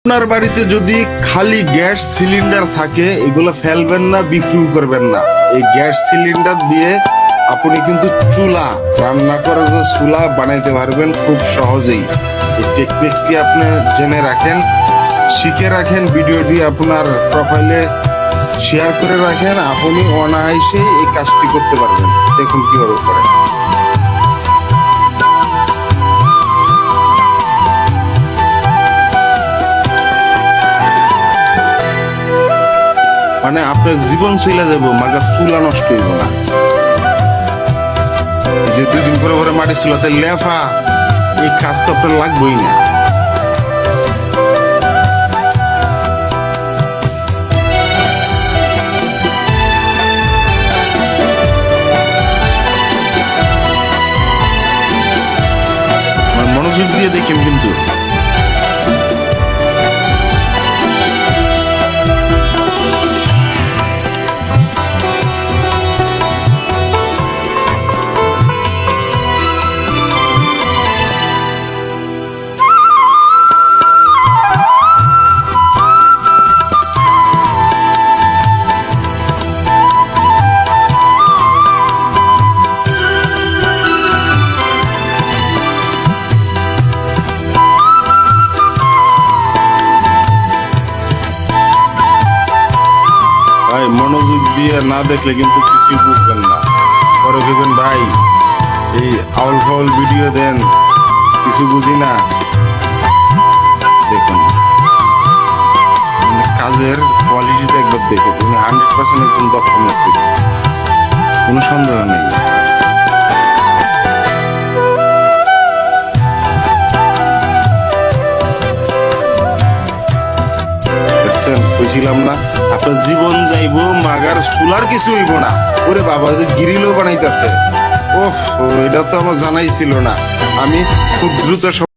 আপনার বাড়িতে যদি খালি গ্যাস সিলিন্ডার থাকে এগুলো ফেলবেন না, বিক্রি করবেন না। এই গ্যাস সিলিন্ডার দিয়ে আপনি কিন্তু চুলা রান্না করার চুলা বানাইতে পারবেন খুব সহজেই। এই টেকনিকটি আপনি জেনে রাখেন, শিখে রাখেন, ভিডিওটি আপনার প্রোফাইলে শেয়ার করে রাখেন। আপনি অনায়াসে এই কাজটি করতে পারবেন। দেখুন কিভাবে করেন। মানে আপনার জীবন চলে যাবো, মাগার চুলা নষ্ট হইব না। যে দুদিন পরে পরে মাটি চুলাতে লেফা, এই কাজ তো আপনার লাগবেই না। মনোযোগ দিয়ে দেখেন কিন্তু। ভাই মনোযোগ দিয়ে না দেখলে কিন্তু কিছুই বুঝবেন না। পরে ভেবেন ভাই এই আউল ফাউল ভিডিও দেন, কিছু বুঝি না। দেখুন কাজের কোয়ালিটিটা একবার দেখো, তুমি 100% একজন দক্ষ মিস্ত্রি, কোনো সন্দেহ নেই। বুঝছিলাম না আপনার জীবন যাইবো, মাগার চুলার কিছু হইব না। ওরে বাবা, যে গিরিলও বানাইতেছে, ওহ এটা তো আমার জানাই ছিল না। আমি খুব দ্রুত